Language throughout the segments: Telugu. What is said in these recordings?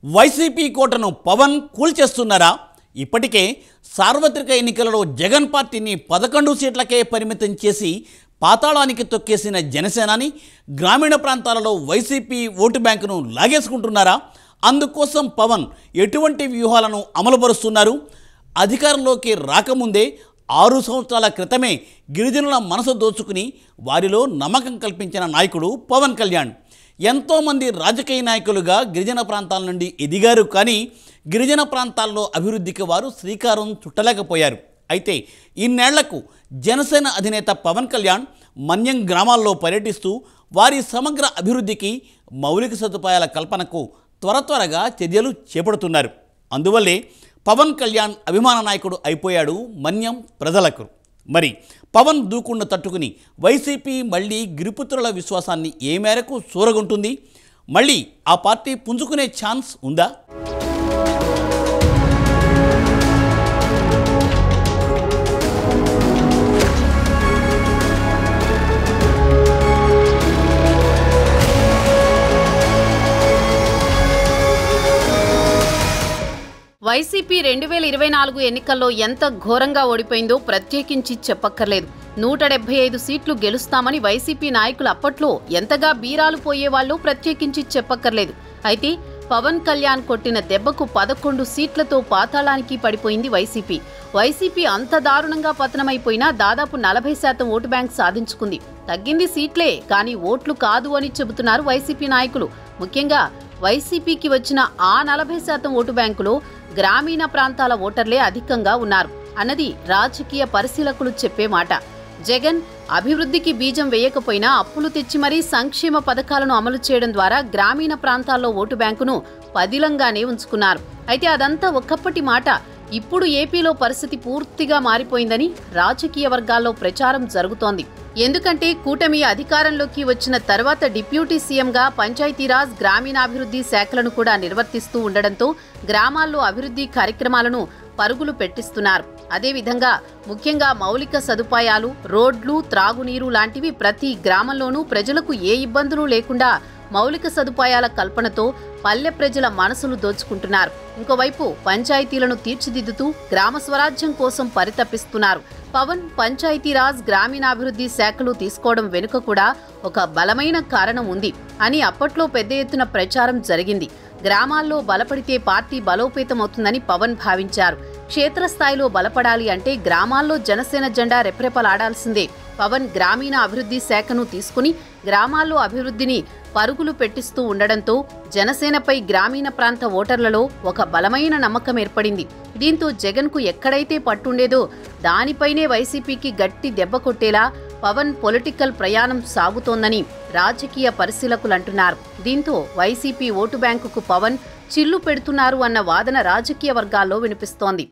వైసీపీ కోటను పవన్ కూల్చేస్తున్నారా? ఇప్పటికే సార్వత్రిక ఎన్నికలలో జగన్ పార్టీని 11 సీట్లకే పరిమితం చేసి పాతాళానికి తొక్కేసిన జనసేనాని గ్రామీణ ప్రాంతాలలో వైసీపీ ఓటు బ్యాంకును లాగేసుకుంటున్నారా? అందుకోసం పవన్ ఎటువంటి వ్యూహాలను అమలుపరుస్తున్నారు? అధికారంలోకి రాకముందే 6 సంవత్సరాల క్రితమే గిరిజనుల మనసు దోచుకుని వారిలో నమ్మకం కల్పించిన నాయకుడు పవన్ కళ్యాణ్. ఎంతోమంది రాజకీయ నాయకులుగా గిరిజన ప్రాంతాల నుండి ఎదిగారు, కానీ గిరిజన ప్రాంతాల్లో అభివృద్ధికి వారు శ్రీకారం చుట్టలేకపోయారు. అయితే ఇన్నేళ్లకు జనసేన అధినేత పవన్ కళ్యాణ్ మన్యం గ్రామాల్లో పర్యటిస్తూ వారి సమగ్ర అభివృద్ధికి, మౌలిక సదుపాయాల కల్పనకు త్వరగా చర్యలు చేపడుతున్నారు. అందువల్లే పవన్ కళ్యాణ్ అభిమాన నాయకుడు అయిపోయాడు మన్యం ప్రజలకు. మరి పవన్ దూకుడును తట్టుకుని వైసీపీ మళ్ళీ గిరిపుత్రుల విశ్వాసాన్ని ఏ మేరకు చూరగొంటుంది? మళ్ళీ ఆ పార్టీ పుంజుకునే ఛాన్స్ ఉందా? వైసీపీ 2024 ఎన్నికల్లో ఎంత ఘోరంగా ఓడిపోయిందో ప్రత్యేకించి చెప్పక్కర్లేదు. 175 సీట్లు గెలుస్తామని వైసీపీ నాయకులు అప్పట్లో ఎంతగా బీరాలు పోయేవాళ్ళో ప్రత్యేకించి చెప్పక్కర్లేదు. అయితే పవన్ కళ్యాణ్ కొట్టిన దెబ్బకు 11 సీట్లతో పాతాళానికి పడిపోయింది వైసీపీ. వైసీపీ అంత దారుణంగా పతనమైపోయినా దాదాపు 40% ఓటు బ్యాంక్ సాధించుకుంది. తగ్గింది సీట్లే, కానీ ఓట్లు కాదు అని చెబుతున్నారు వైసీపీ నాయకులు. ముఖ్యంగా వైసీపీకి వచ్చిన ఆ 40% ఓటు బ్యాంకులో గ్రామీణ ప్రాంతాల ఓటర్లే అధికంగా ఉన్నారు అన్నది రాజకీయ పరిశీలకులు చెప్పే మాట. జగన్ అభివృద్ధికి బీజం వేయకపోయినా అప్పులు తెచ్చి మరీ సంక్షేమ పథకాలను అమలు చేయడం ద్వారా గ్రామీణ ప్రాంతాల్లో ఓటు బ్యాంకును పదిలంగానే ఉంచుకున్నారు. అయితే అదంతా ఒక్కప్పటి మాట. ఇప్పుడు ఏపీలో పరిస్థితి పూర్తిగా మారిపోయిందని రాజకీయ వర్గాల్లో ప్రచారం జరుగుతోంది. ఎందుకంటే కూటమి అధికారంలోకి వచ్చిన తర్వాత డిప్యూటీ సీఎంగా పంచాయతీరాజ్, గ్రామీణాభివృద్ధి శాఖలను కూడా నిర్వర్తిస్తూ ఉండడంతో గ్రామాల్లో అభివృద్ధి కార్యక్రమాలను పరుగులు పెట్టిస్తున్నారు. అదేవిధంగా ముఖ్యంగా మౌలిక సదుపాయాలు, రోడ్లు, త్రాగునీరు లాంటివి ప్రతి గ్రామంలోనూ ప్రజలకు ఏ ఇబ్బందులు లేకుండా మౌలిక సదుపాయాల కల్పనతో పల్లె ప్రజల మనసులు దోచుకుంటున్నారు. ఇంకోవైపు పంచాయతీలను తీర్చిదిద్దుతూ గ్రామ స్వరాజ్యం కోసం పరితపిస్తున్నారు. పవన్ పంచాయతీరాజ్, గ్రామీణాభివృద్ధి శాఖలు తీసుకోవడం వెనుక కూడా ఒక బలమైన కారణం ఉంది అని అప్పట్లో పెద్ద ఎత్తున ప్రచారం జరిగింది. గ్రామాల్లో బలపడితే పార్టీ బలోపేతమవుతుందని పవన్ భావించారు. క్షేత్రస్థాయిలో బలపడాలి అంటే గ్రామాల్లో జనసేన జెండా రెపరెపలాడాల్సిందే. పవన్ గ్రామీణ అభివృద్ధి శాఖను తీసుకుని గ్రామాల్లో అభివృద్ధిని పరుగులు పెట్టిస్తూ ఉండడంతో జనసేనపై గ్రామీణ ప్రాంత ఓటర్లలో ఒక బలమైన నమ్మకం ఏర్పడింది. దీంతో జగన్కు ఎక్కడైతే పట్టుండేదో దానిపైనే వైసీపీకి గట్టి దెబ్బ కొట్టేలా పవన్ పొలిటికల్ ప్రయాణం సాగుతోందని రాజకీయ పరిశీలకులు అంటున్నారు. దీంతో వైసీపీ ఓటు బ్యాంకుకు పవన్ చిల్లు పెడుతున్నారు అన్న వాదన రాజకీయ వర్గాల్లో వినిపిస్తోంది.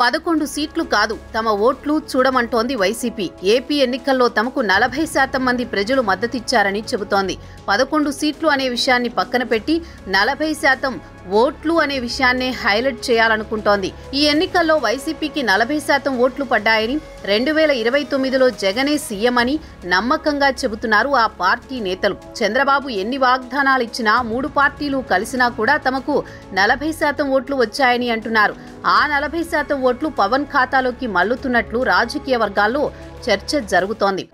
పదకొండు సీట్లు కాదు, తమ ఓట్లు చూడమంటోంది వైసీపీ. ఏపీ ఎన్నికల్లో తమకు 40% మంది ప్రజలు మద్దతిచ్చారని చెబుతోంది. 11 సీట్లు అనే విషయాన్ని పక్కన పెట్టి 40% ఓట్లు అనే విషయాన్నే హైలైట్ చేయాలనుకుంటోంది. ఈ ఎన్నికల్లో వైసీపీకి 40% ఓట్లు పడ్డాయని, 2029లో జగనే సీఎం అని నమ్మకంగా చెబుతున్నారు ఆ పార్టీ నేతలు. చంద్రబాబు ఎన్ని వాగ్దానాలు ఇచ్చినా 3 పార్టీలు కలిసినా కూడా తమకు 40% ఓట్లు వచ్చాయని అంటున్నారు. ఆ 40% ఓట్లు పవన్ ఖాతాలోకి మల్లుతున్నట్లు రాజకీయ వర్గాల్లో చర్చ జరుగుతోంది.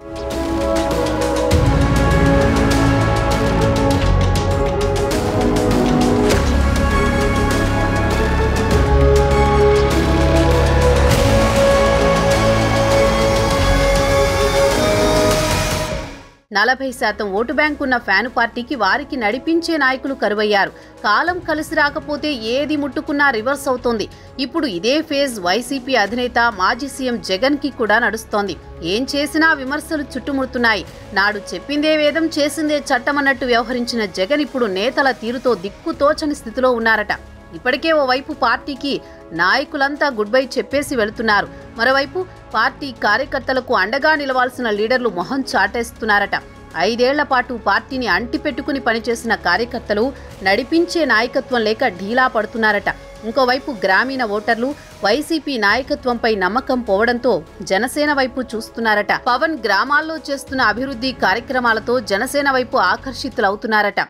నలభై శాతం ఓటు బ్యాంక్ ఉన్న ఫ్యాను పార్టీకి వారికి నడిపించే నాయకులు కరువయ్యారు. కాలం కలిసి రాకపోతే ఏది ముట్టుకున్నా రివర్స్ అవుతోంది. ఇప్పుడు ఇదే ఫేజ్ వైసీపీ అధినేత మాజీ సీఎం జగన్ కి కూడా నడుస్తోంది. ఏం చేసినా విమర్శలు చుట్టుముడుతున్నాయి. నాడు చెప్పిందే వేదం, చేసిందే చట్టమన్నట్టు వ్యవహరించిన జగన్ ఇప్పుడు నేతల తీరుతో దిక్కుతోచని స్థితిలో ఉన్నారట. ఇప్పటికే ఓవైపు పార్టీకి నాయకులంతా గుడ్ బై చెప్పేసి వెళుతున్నారు. మరోవైపు పార్టీ కార్యకర్తలకు అండగా నిలవాల్సిన లీడర్లు మొహం చాటేస్తున్నారట. 5 ఏళ్ల పాటు పార్టీని అంటిపెట్టుకుని పనిచేసిన కార్యకర్తలు నడిపించే నాయకత్వం లేక ఢీలా పడుతున్నారట. ఇంకోవైపు గ్రామీణ ఓటర్లు వైసీపీ నాయకత్వంపై నమ్మకం పోవడంతో జనసేన వైపు చూస్తున్నారట. పవన్ గ్రామాల్లో చేస్తున్న అభివృద్ధి కార్యక్రమాలతో జనసేన వైపు ఆకర్షితులవుతున్నారట.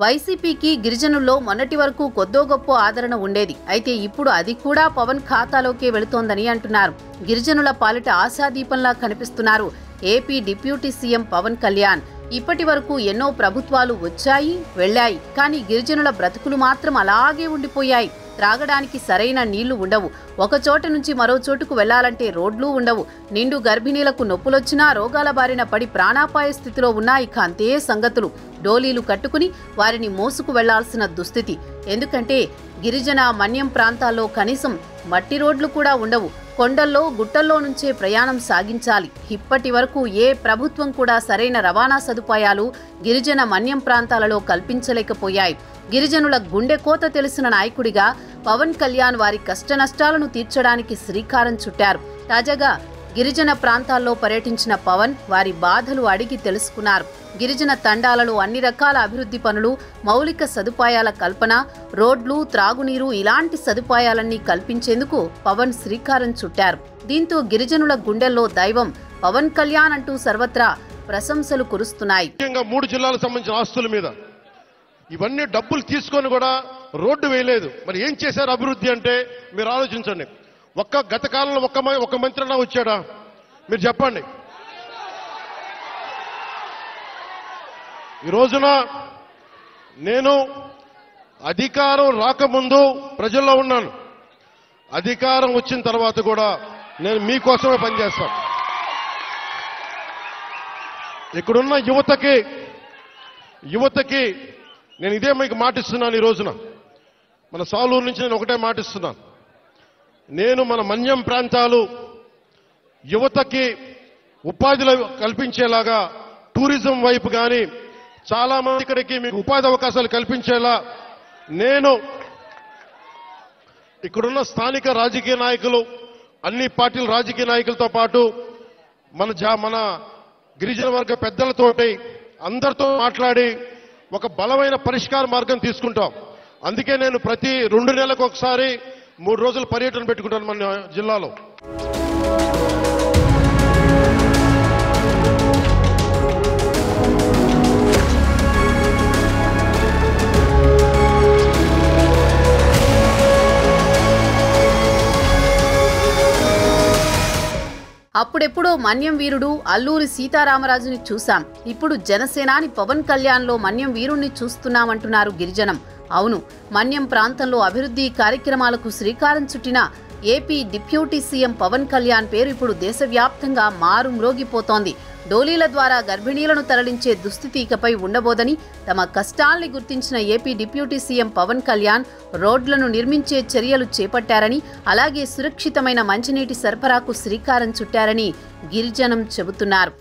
వైసీపీకి గిరిజనుల్లో మొన్నటి వరకు కొద్దో గొప్ప ఆదరణ ఉండేది. అయితే ఇప్పుడు అది కూడా పవన్ ఖాతాలోకే వెళుతోందని అంటున్నారు. గిరిజనుల పాలిట ఆశాదీపంలా కనిపిస్తున్నారు AP deputy CM Pawan Kalyan. ఇప్పటి వరకు ఎన్నో ప్రభుత్వాలు వచ్చాయి వెళ్లాయి, కానీ గిరిజనుల బ్రతుకులు మాత్రం అలాగే ఉండిపోయాయి. త్రాగడానికి సరైన నీళ్లు ఉండవు, ఒక చోట నుంచి మరో చోటుకు వెళ్లాలంటే రోడ్లు ఉండవు. నిండు గర్భిణీలకు నొప్పులొచ్చినా రోగాల బారిన పడి ప్రాణాపాయ స్థితిలో ఉన్న ఇక అంతే సంగతులు. డోలీలు కట్టుకుని వారిని మోసుకు వెళ్లాల్సిన దుస్థితి. ఎందుకంటే గిరిజన మన్యం ప్రాంతాల్లో కనీసం మట్టి రోడ్లు కూడా ఉండవు. కొండల్లో గుట్టల్లో నుంచే ప్రయాణం సాగించాలి. ఇప్పటి వరకు ఏ ప్రభుత్వం కూడా సరైన రవాణా సదుపాయాలు గిరిజన మన్యం ప్రాంతాలలో కల్పించలేకపోయాయి. గిరిజనుల గుండె కోత తెలిసిన నాయకుడిగా పవన్ కళ్యాణ్ వారి కష్టనష్టాలను తీర్చడానికి శ్రీకారం చుట్టారు. తాజాగా గిరిజన ప్రాంతాల్లో పర్యటించిన పవన్ వారి బాధలు అడిగి తెలుసుకున్నారు. గిరిజన తండాలలో అన్ని రకాల అభివృద్ధి పనులు, మౌలిక సదుపాయాల కల్పన, రోడ్లు, త్రాగునీరు ఇలాంటి సదుపాయాలన్నీ కల్పించేందుకు పవన్ శ్రీకారం చుట్టారు. దీంతో గిరిజనుల గుండెల్లో దైవం పవన్ కళ్యాణ్ అంటూ సర్వత్రా ప్రశంసలు కురుస్తున్నాయి. 3 జిల్లాలకు సంబంధించిన ఆస్తుల మీద ఇవన్నీ డబ్బులు తీసుకొని కూడా రోడ్డు వేయలేదు. మరి ఏం చేశారు అభివృద్ధి అంటే మీరు ఆలోచించండి. గత కాలంలో ఒక్క మంత్రి అన్నా వచ్చాడా? మీరు చెప్పండి. ఈ రోజున నేను అధికారం రాకముందు ప్రజల్లో ఉన్నాను. అధికారం వచ్చిన తర్వాత కూడా నేను మీకోసమే పనిచేస్తాను. ఇక్కడున్న యువతకి నేను ఇదే మీకు మాటిస్తున్నాను. ఈ రోజున మన సాలూరు నుంచి నేను ఒకటే మాటిస్తున్నాను. నేను మన మన్యం ప్రాంతాలు యువతకి ఉపాధి కల్పించేలాగా టూరిజం వైపు కానీ చాలా మంది ఇక్కడికి మీకు ఉపాధి అవకాశాలు కల్పించేలా నేను ఇక్కడున్న స్థానిక రాజకీయ నాయకులు, అన్ని పార్టీల రాజకీయ నాయకులతో పాటు మన గిరిజన వర్గ పెద్దలతోటి అందరితో మాట్లాడి ఒక బలమైన పరిష్కార మార్గం తీసుకుంటాం. అందుకే నేను ప్రతి 2 నెలలకు ఒకసారి 3 రోజుల పర్యటన పెట్టుకుంటాను మన జిల్లాలో. అప్పుడెప్పుడో మన్యం వీరుడు అల్లూరి సీతారామరాజుని చూశాం. ఇప్పుడు జనసేనాని పవన్ కళ్యాణ్లో మన్యం వీరుణ్ణి చూస్తున్నామంటున్నారు గిరిజనం. అవును, మన్యం ప్రాంతంలో అభివృద్ధి కార్యక్రమాలకు శ్రీకారం చుట్టిన AP deputy CM Pawan Kalyan పేరు ఇప్పుడు దేశవ్యాప్తంగా మారుమ్రోగిపోతోంది. డోలీల ద్వారా గర్భిణీలను తరలించే దుస్థితి ఇకపై ఉండబోదని తమ కష్టాల్ని గుర్తించిన AP deputy CM Pawan Kalyan రోడ్లను నిర్మించే చర్యలు చేపట్టారని, అలాగే సురక్షితమైన మంచినీటి సరఫరాకు శ్రీకారం చుట్టారని గిరిజనం చెబుతున్నారు.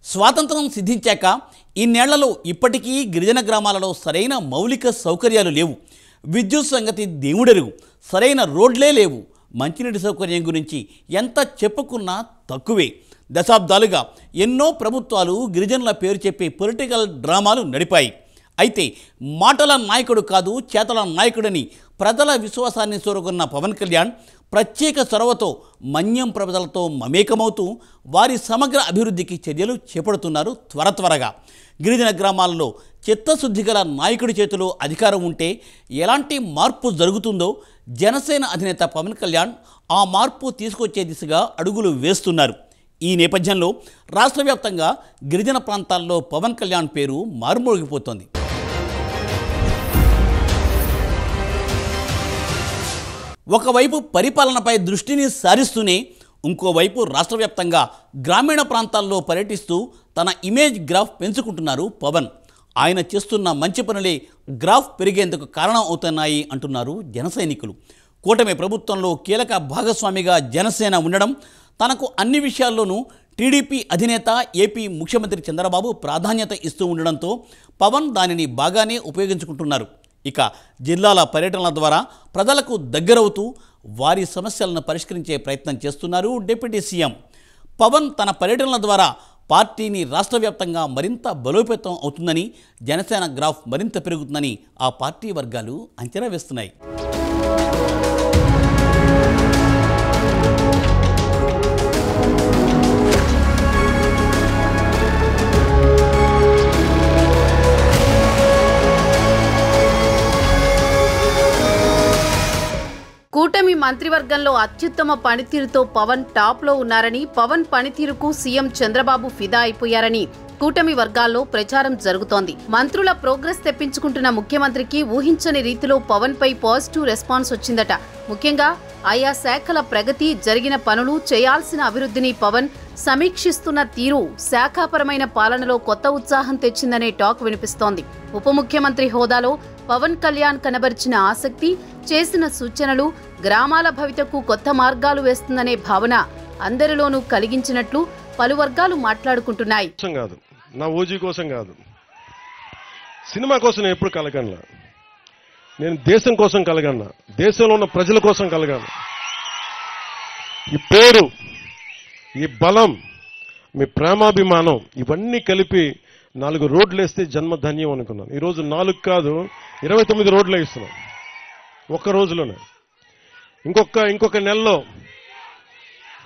స్వాతంత్రం సిద్ధించాక ఇన్నేళ్లలో ఇప్పటికీ గిరిజన గ్రామాలలో సరైన మౌలిక సౌకర్యాలు లేవు. విద్యుత్ సంగతి దేవుడెరుగు, సరైన రోడ్లే లేవు. మంచినీటి సౌకర్యం గురించి ఎంత చెప్పుకున్నా తక్కువే. దశాబ్దాలుగా ఎన్నో ప్రభుత్వాలు గిరిజనుల పేరు చెప్పి పొలిటికల్ డ్రామాలు నడిపాయి. అయితే మాటల నాయకుడు కాదు, చేతల నాయకుడని ప్రజల విశ్వాసాన్ని చూరగొన్న పవన్ కళ్యాణ్ ప్రత్యేక చొరవతో మన్యం ప్రజలతో మమేకమవుతూ వారి సమగ్ర అభివృద్ధికి చర్యలు చేపడుతున్నారు. త్వరగా గిరిజన గ్రామాల్లో చిత్తశుద్ధి గల నాయకుడి చేతిలో అధికారం ఉంటే ఎలాంటి మార్పు జరుగుతుందో జనసేన అధినేత పవన్ కళ్యాణ్ ఆ మార్పు తీసుకొచ్చే దిశగా అడుగులు వేస్తున్నారు. ఈ నేపథ్యంలో రాష్ట్ర వ్యాప్తంగా గిరిజన ప్రాంతాల్లో పవన్ కళ్యాణ్ పేరు మారుమోగిపోతోంది. ఒకవైపు పరిపాలనపై దృష్టిని సారిస్తూనే ఇంకోవైపు రాష్ట్ర వ్యాప్తంగా గ్రామీణ ప్రాంతాల్లో పర్యటిస్తూ తన ఇమేజ్ గ్రాఫ్ పెంచుకుంటున్నారు పవన్. ఆయన చేస్తున్న మంచి పనులే గ్రాఫ్ పెరిగేందుకు కారణం అవుతున్నాయి అంటున్నారు జన సైనికులు. కూటమి ప్రభుత్వంలో కీలక భాగస్వామిగా జనసేన ఉండడం, తనకు అన్ని విషయాల్లోనూ టీడీపీ అధినేత ఏపీ ముఖ్యమంత్రి చంద్రబాబు ప్రాధాన్యత ఇస్తూ ఉండడంతో పవన్ దానిని బాగానే ఉపయోగించుకుంటున్నారు. ఇక జిల్లాల పర్యటనల ద్వారా ప్రజలకు దగ్గరవుతూ వారి సమస్యలను పరిష్కరించే ప్రయత్నం చేస్తున్నారు డిప్యూటీ సీఎం. పవన్ తన పర్యటనల ద్వారా పార్టీని రాష్ట్ర వ్యాప్తంగా మరింత బలోపేతం అవుతుందని, జనసేన గ్రాఫ్ మరింత పెరుగుతుందని ఆ పార్టీ వర్గాలు అంచనా వేస్తున్నాయి. కూటమి మంత్రివర్గంలో అత్యుత్తమ పనితీరుతో పవన్ టాప్లో ఉన్నారని, పవన్ పనితీరుకు సీఎం చంద్రబాబు ఫిదా అయిపోయారని కూటమి వర్గాల్లో ప్రచారం జరుగుతోంది. మంత్రుల ప్రోగ్రెస్ తెప్పించుకుంటున్న ముఖ్యమంత్రికి ఊహించని రీతిలో పవన్ పై పాజిటివ్ రెస్పాన్స్ వచ్చిందట. ముఖ్యంగా ఆయా శాఖల ప్రగతి, జరిగిన పనులు, చేయాల్సిన అభివృద్ధిని పవన్ సమీక్షిస్తున్న తీరు శాఖాపరమైన పాలనలో కొత్త ఉత్సాహం తెచ్చిందనే టాక్ వినిపిస్తోంది. ఉప ముఖ్యమంత్రి హోదాలో పవన్ కళ్యాణ్ కనబరిచిన ఆసక్తి, చేసిన సూచనలు గ్రామాల భవితకు కొత్త మార్గాలు వేస్తుందనే భావన అందరిలోనూ కలిగించినట్లు పలు వర్గాలు మాట్లాడుకుంటున్నాయి. నా ఓజీ కోసం కాదు, సినిమా కోసం నేను ఎప్పుడు కలగన్నా. నేను దేశం కోసం కలగన్నా, దేశంలో ఉన్న ప్రజల కోసం కలగాను. ఈ పేరు, ఈ బలం, మీ ప్రేమాభిమానం ఇవన్నీ కలిపి 4 రోడ్లు వేస్తే జన్మధన్యం అనుకున్నాను. ఈరోజు 4 కాదు 29 రోడ్లు వేస్తున్నాం ఒక్క రోజులోనే. ఇంకొక నెలలో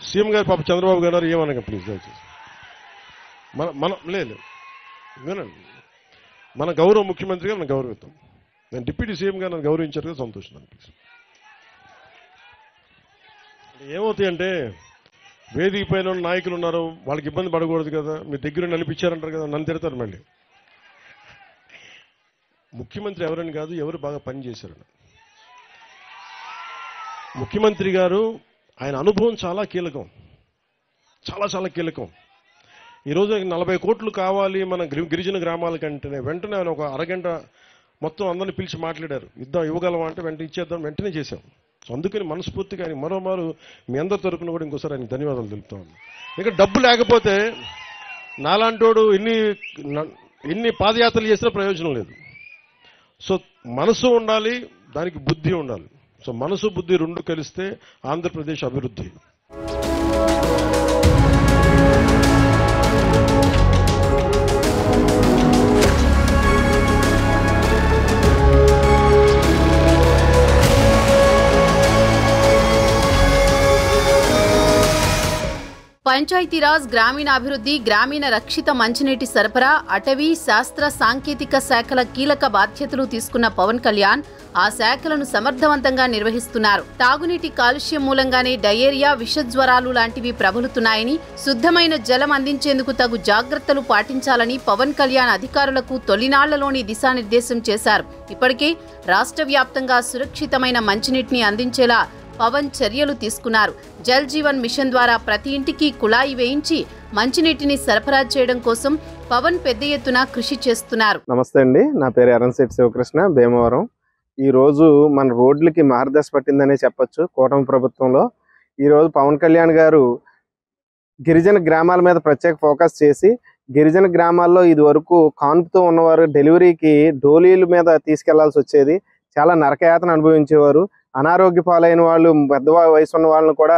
సీఎం గారు పాప చంద్రబాబు గారు ఏమనగా ప్లీజ్ దయచేసి లేదు వినండి, మన గౌరవ ముఖ్యమంత్రి గారు నన్ను గౌరవిద్దాం. నేను డిప్యూటీ సీఎం గారు నన్ను గౌరవించారు కదా, సంతోషం. ప్లీజ్ ఏమవుతాయంటే వేదిక పైన నాయకులు ఉన్నారు, వాళ్ళకి ఇబ్బంది పడకూడదు కదా, మీ దగ్గర నడిపించారంటారు కదా, నన్ను తిడతారు మళ్ళీ. ముఖ్యమంత్రి ఎవరని కాదు, ఎవరు బాగా పనిచేశారని. ముఖ్యమంత్రి గారు ఆయన అనుభవం చాలా కీలకం, చాలా కీలకం. ఈరోజు 40 కోట్లు కావాలి మన గిరిజన గ్రామాలకంటేనే వెంటనే ఆయన ఒక అరగంట మొత్తం అందరిని పిలిచి మాట్లాడారు. ఇవ్వగలమా అంటే వెంటనే ఇచ్చేద్దాం, వెంటనే చేశాం. సో అందుకని మనస్ఫూర్తిగా ఆయన మరోమారు మీ అందరి తరపున కూడా ఇంకోసారి ఆయనకు ధన్యవాదాలు తెలుపుతాం. ఇంకా డబ్బు లేకపోతే నాలాంటోడు ఎన్ని పాదయాత్రలు చేసినా ప్రయోజనం లేదు. సో మనసు ఉండాలి, దానికి బుద్ధి ఉండాలి. సో మనసు బుద్ధి 2 కలిస్తే ఆంధ్రప్రదేశ్ అభివృద్ధి. పంచాయతీరాజ్, గ్రామీణాభివృద్ధి, గ్రామీణ రక్షిత మంచినీటి సరఫరా, అటవీ, శాస్త్ర సాంకేతిక శాఖల కీలక బాధ్యతలు తీసుకున్న పవన్ కళ్యాణ్ ఆ శాఖలను సమర్థవంతంగా నిర్వహిస్తున్నారు. తాగునీటి కాలుష్యం మూలంగానే డయేరియా, విషజ్వరాలు లాంటివి ప్రబలుతున్నాయని, శుద్ధమైన జలం అందించేందుకు తగు జాగ్రత్తలు పాటించాలని పవన్ కళ్యాణ్ అధికారులకు తొలినాళ్లలోని దిశానిర్దేశం చేశారు. ఇప్పటికే రాష్ట్ర వ్యాప్తంగా సురక్షితమైన మంచినీటిని అందించేలా పవన్ చర్యలు తీసుకున్నారు. జల్ జీవన్ మిషన్ ద్వారా ప్రతి ఇంటికి కుళాయి వేయించి మంచినీటిని సరఫరా చేయడం కోసం పవన్ పెద్ద ఎత్తున కృషి చేస్తున్నారు. నమస్తే అండి, నా పేరు ఎర్రన్శెట్టి శివకృష్ణ, భీమవరం. ఈ రోజు మన రోడ్లకి మార్గదర్శ పట్టిందనే చెప్పొచ్చు. కూటమి ప్రభుత్వంలో ఈరోజు పవన్ కళ్యాణ్ గారు గిరిజన గ్రామాల మీద ప్రత్యేక ఫోకస్ చేసి, గిరిజన గ్రామాల్లో ఇది వరకు కాన్పుతో ఉన్నవారు డెలివరీకి డోలీల మీద తీసుకెళ్లాల్సి వచ్చేది, చాలా నరకయాతన అనుభవించేవారు. అనారోగ్య పాలైన వాళ్ళు, పెద్ద వయసు ఉన్న వాళ్ళని కూడా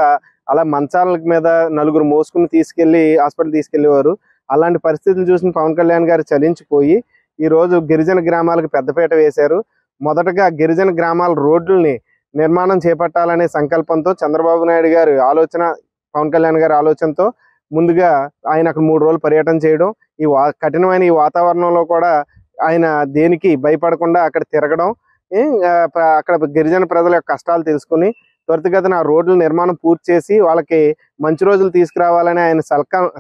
అలా మంచాల మీద 4 మోసుకుని తీసుకెళ్లి హాస్పిటల్ తీసుకెళ్లేవారు. అలాంటి పరిస్థితులు చూసిన పవన్ కళ్యాణ్ గారు చలించిపోయి ఈరోజు గిరిజన గ్రామాలకు పెద్దపీట వేశారు. మొదటగా గిరిజన గ్రామాల రోడ్లని నిర్మాణం చేపట్టాలనే సంకల్పంతో చంద్రబాబు నాయుడు గారు ఆలోచన, పవన్ కళ్యాణ్ గారి ఆలోచనతో ముందుగా ఆయన అక్కడ 3 రోజులు పర్యటన చేయడం, ఈ కఠినమైన ఈ వాతావరణంలో కూడా ఆయన దేనికి భయపడకుండా అక్కడ తిరగడం, అక్కడ గిరిజన ప్రజల యొక్క కష్టాలు తెలుసుకుని త్వరితగతిన ఆ రోడ్ల నిర్మాణం పూర్తి చేసి వాళ్ళకి మంచి రోజులు తీసుకురావాలని ఆయన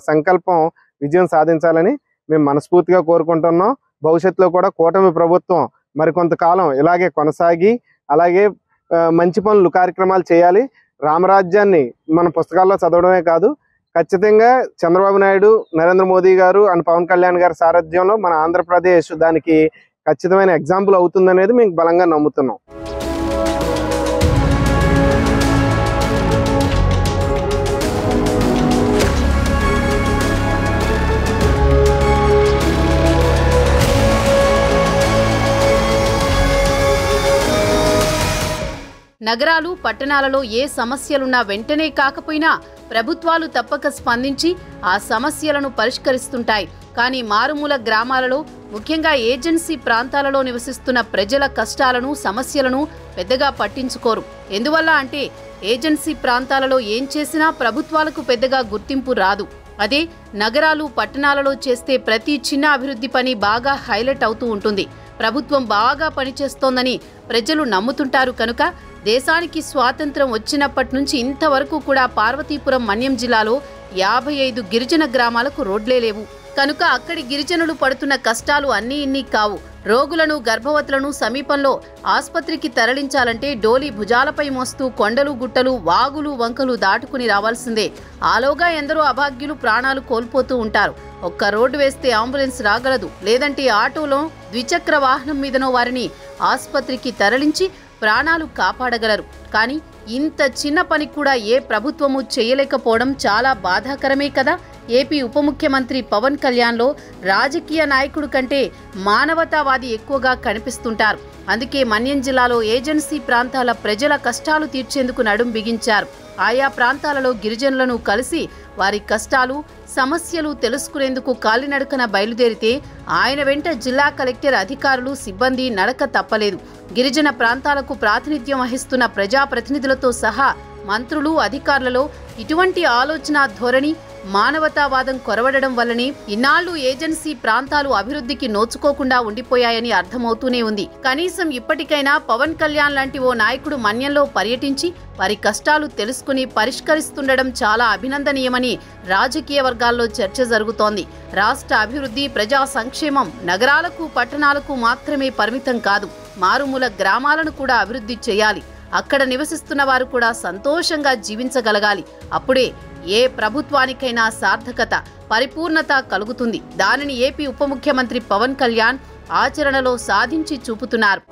సంకల్పం విజయం సాధించాలని మేము మనస్ఫూర్తిగా కోరుకుంటున్నాం. భవిష్యత్తులో కూడా కూటమి ప్రభుత్వం మరికొంతకాలం ఇలాగే కొనసాగి అలాగే మంచి పనులు కార్యక్రమాలు చేయాలి. రామరాజ్యాన్ని మన పుస్తకాల్లో చదవడమే కాదు, ఖచ్చితంగా చంద్రబాబు నాయుడు, నరేంద్ర మోదీ గారు అండ్ పవన్ కళ్యాణ్ గారి సారథ్యంలో మన ఆంధ్రప్రదేశ్ దానికి ఖచ్చితమైన ఎగ్జాంపుల్ అవుతుందనేది మేము బలంగా నమ్ముతున్నాం. నగరాలు, పట్టణాలలో ఏ సమస్యలున్నా వెంటనే కాకపోయినా ప్రభుత్వాలు తప్పక స్పందించి ఆ సమస్యలను పరిష్కరిస్తుంటాయి. కానీ మారుమూల గ్రామాలలో, ముఖ్యంగా ఏజెన్సీ ప్రాంతాలలో నివసిస్తున్న ప్రజల కష్టాలను, సమస్యలను పెద్దగా పట్టించుకోరు. ఎందువల్ల అంటే ఏజెన్సీ ప్రాంతాలలో ఏం చేసినా ప్రభుత్వాలకు పెద్దగా గుర్తింపు రాదు. అదే నగరాలు, పట్టణాలలో చేస్తే ప్రతి చిన్న అభివృద్ధి పని బాగా హైలైట్ అవుతూ ఉంటుంది. ప్రభుత్వం బాగా పనిచేస్తోందని ప్రజలు నమ్ముతుంటారు. కనుక దేశానికి స్వాతంత్రం వచ్చినప్పటి నుంచి ఇంతవరకు కూడా పార్వతీపురం మన్యం జిల్లాలో 55 గిరిజన గ్రామాలకు రోడ్లే లేవు. కనుక అక్కడి గిరిజనులు పడుతున్న కష్టాలు అన్నీ ఇన్ని కావు. రోగులను, గర్భవతులను సమీపంలో ఆసుపత్రికి తరలించాలంటే డోలీ భుజాలపై మోస్తూ కొండలు, గుట్టలు, వాగులు, వంకలు దాటుకుని రావాల్సిందే. ఆలోగా ఎందరో అభాగ్యులు ప్రాణాలు కోల్పోతూ ఉంటారు. ఒక్క రోడ్డు వేస్తే అంబులెన్స్ రాగలదు, లేదంటే ఆటోలో, ద్విచక్ర వాహనం మీదనో వారిని ఆసుపత్రికి తరలించి ప్రాణాలు కాపాడగలరు. కానీ ఇంత చిన్న పని కూడా ఏ ప్రభుత్వము చేయలేకపోవడం చాలా బాధాకరమే కదా. ఏపీ ఉప ముఖ్యమంత్రి పవన్ కళ్యాణ్లో రాజకీయ నాయకుడు కంటే మానవతావాది ఎక్కువగా కనిపిస్తుంటారు. అందుకే మన్యం జిల్లాలో ఏజెన్సీ ప్రాంతాల ప్రజల కష్టాలు తీర్చేందుకు నడుం బిగించారు. ఆయా ప్రాంతాలలో గిరిజనులను కలిసి వారి కష్టాలు, సమస్యలు తెలుసుకునేందుకు కాలినడకన బయలుదేరితే ఆయన వెంట జిల్లా కలెక్టర్, అధికారులు, సిబ్బంది నడక తప్పలేదు. గిరిజన ప్రాంతాలకు ప్రాతినిధ్యం వహిస్తున్న ప్రజాప్రతినిధులతో సహా మంత్రులు, అధికారులలో ఇటువంటి ఆలోచన ధోరణి, మానవతావాదం కొరవడడం వల్లనే ఇన్నాళ్లు ఏజెన్సీ ప్రాంతాలు అభివృద్ధికి నోచుకోకుండా ఉండిపోయాయని అర్థమవుతూనే ఉంది. కనీసం ఇప్పటికైనా పవన్ కళ్యాణ్ లాంటి ఓ నాయకుడు మన్యంలో పర్యటించి వారి కష్టాలు తెలుసుకుని పరిష్కరిస్తుండడం చాలా అభినందనీయమని రాజకీయ వర్గాల్లో చర్చ జరుగుతోంది. రాష్ట్ర అభివృద్ధి, ప్రజా సంక్షేమం నగరాలకు, పట్టణాలకు మాత్రమే పరిమితం కాదు. మారుమూల గ్రామాలను కూడా అభివృద్ధి చేయాలి. అక్కడ నివసిస్తున్న వారు కూడా సంతోషంగా జీవించగలగాలి. అప్పుడే ఏ ప్రభుత్వానికైనా సార్థకత, పరిపూర్ణత కలుగుతుంది. దానిని ఏపీ ఉప ముఖ్యమంత్రి పవన్ కళ్యాణ్ ఆచరణలో సాధించి చూపుతున్నారు.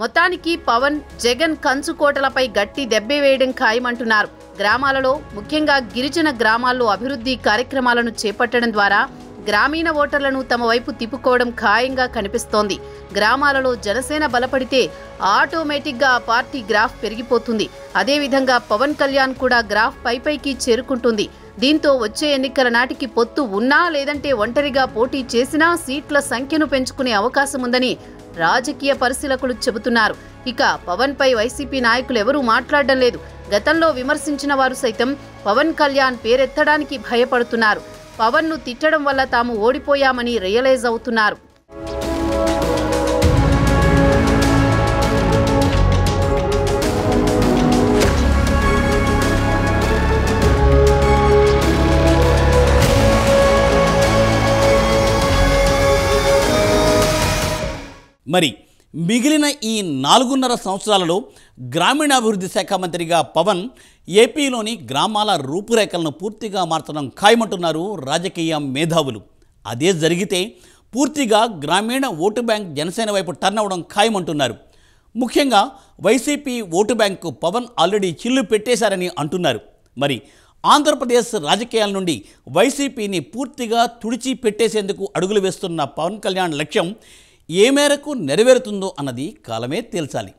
మొత్తానికి పవన్, జగన్ కంచుకోటలపై గట్టి దెబ్బే వేయడం ఖాయమంటున్నారు. గ్రామాలలో, ముఖ్యంగా గిరిజన గ్రామాల్లో అభివృద్ధి కార్యక్రమాలను చేపట్టడం ద్వారా గ్రామీణ ఓటర్లను తమ వైపు తిప్పుకోవడం ఖాయంగా కనిపిస్తోంది. గ్రామాలలో జనసేన బలపడితే ఆటోమేటిక్గా ఆ పార్టీ గ్రాఫ్ పెరిగిపోతుంది. అదేవిధంగా పవన్ కళ్యాణ్ కూడా గ్రాఫ్ పైపైకి చేరుకుంటుంది. దీంతో వచ్చే ఎన్నికల నాటికి పొత్తు ఉన్నా, లేదంటే ఒంటరిగా పోటీ చేసినా సీట్ల సంఖ్యను పెంచుకునే అవకాశం ఉందని రాజకీయ పరిశీలకులు చెబుతున్నారు. ఇక పవన్ పై వైసీపీ నాయకులు ఎవరూ మాట్లాడడం లేదు. గతంలో విమర్శించిన వారు సైతం పవన్ కళ్యాణ్ పేరెత్తడానికి భయపడుతున్నారు. పవన్ ను తిట్టడం వల్ల తాము ఓడిపోయామని రియలైజ్ అవుతున్నారు. మరి మిగిలిన ఈ 4.5 సంవత్సరాలలో గ్రామీణాభివృద్ధి శాఖ మంత్రిగా పవన్ ఏపీలోని గ్రామాల రూపురేఖలను పూర్తిగా మార్చడం ఖాయమంటున్నారు రాజకీయ మేధావులు. అదే జరిగితే పూర్తిగా గ్రామీణ ఓటు బ్యాంక్ జనసేన వైపు టర్న్ అవ్వడం ఖాయమంటున్నారు. ముఖ్యంగా YCP vote bank Pawan already చిల్లు పెట్టేశారని అంటున్నారు. మరి ఆంధ్రప్రదేశ్ రాజకీయాల నుండి వైసీపీని పూర్తిగా తుడిచి పెట్టేసేందుకు అడుగులు వేస్తున్న పవన్ కళ్యాణ్ లక్ష్యం ఏ మేరకు నెరవేరుతుందో అన్నది కాలమే తేల్చాలి.